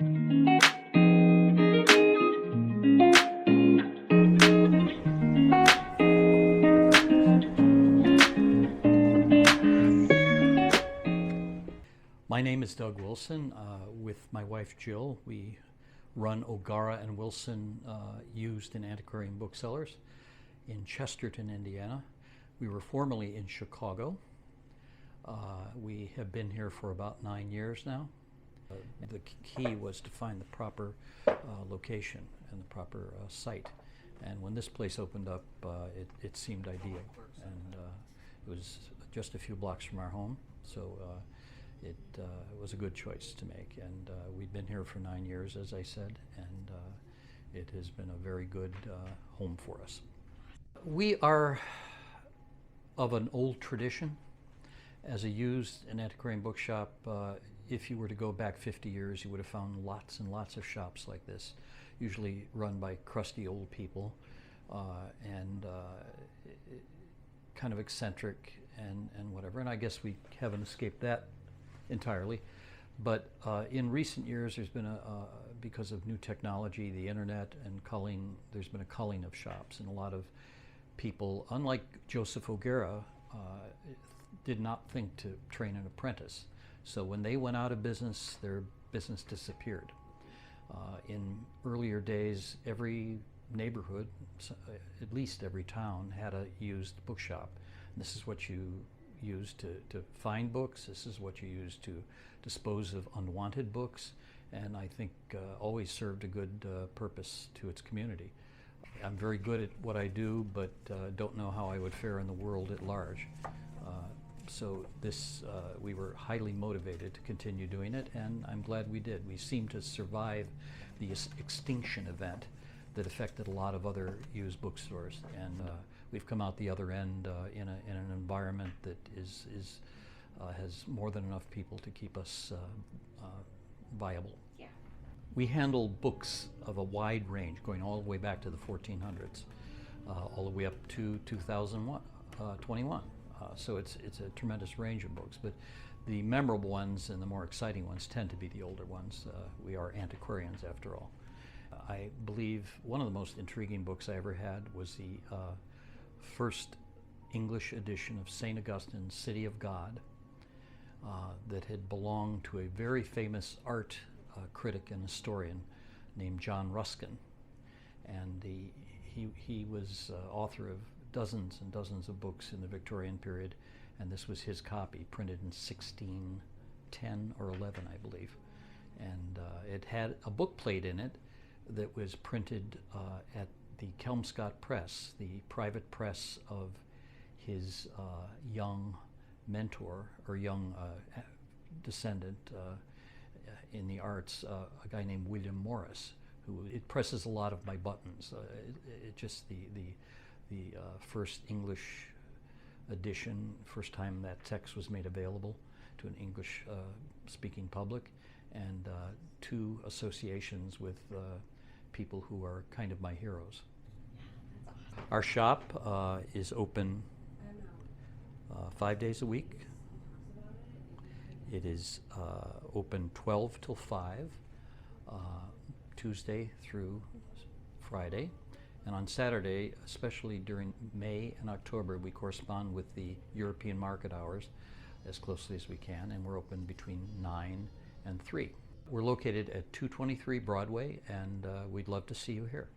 My name is Doug Wilson. With my wife Jill, we run O'Gara and Wilson used and antiquarian booksellers in Chesterton, Indiana. We were formerly in Chicago. We have been here for about 9 years now. The key was to find the proper location and the proper site. And when this place opened up, it seemed ideal. And it was just a few blocks from our home, so it was a good choice to make. And we've been here for 9 years, as I said, and it has been a very good home for us. We are of an old tradition. As a used and antiquarian bookshop, if you were to go back 50 years, you would have found lots and lots of shops like this, usually run by crusty old people and kind of eccentric and whatever. And I guess we haven't escaped that entirely. But in recent years, there's been because of new technology, the internet and culling, there's been a culling of shops, and a lot of people, unlike Joseph O'Gara, did not think to train an apprentice. So when they went out of business, their business disappeared. In earlier days, every neighborhood, at least every town, had a used bookshop. And this is what you used to find books. This is what you used to dispose of unwanted books, and I think always served a good purpose to its community. I'm very good at what I do, but don't know how I would fare in the world at large. So we were highly motivated to continue doing it, and I'm glad we did. We seemed to survive the extinction event that affected a lot of other used bookstores, and we've come out the other end in an environment that has more than enough people to keep us viable. Yeah. We handle books of a wide range, going all the way back to the 1400s, all the way up to 2021. So it's a tremendous range of books, but the memorable ones and the more exciting ones tend to be the older ones. We are antiquarians, after all. I believe one of the most intriguing books I ever had was the first English edition of St. Augustine's City of God that had belonged to a very famous art critic and historian named John Ruskin. And he was author of dozens and dozens of books in the Victorian period, and this was his copy, printed in 1610 or 11, I believe. And it had a bookplate in it that was printed at the Kelmscott Press, the private press of his young mentor or young descendant in the arts, a guy named William Morris, who it presses a lot of my buttons. It just the first English edition, first time that text was made available to an English speaking public, and two associations with people who are kind of my heroes. Our shop is open 5 days a week. It is open 12 till 5, Tuesday through Friday. And on Saturday, especially during May and October, we correspond with the European market hours as closely as we can, and we're open between 9 and 3. We're located at 223 Broadway, and we'd love to see you here.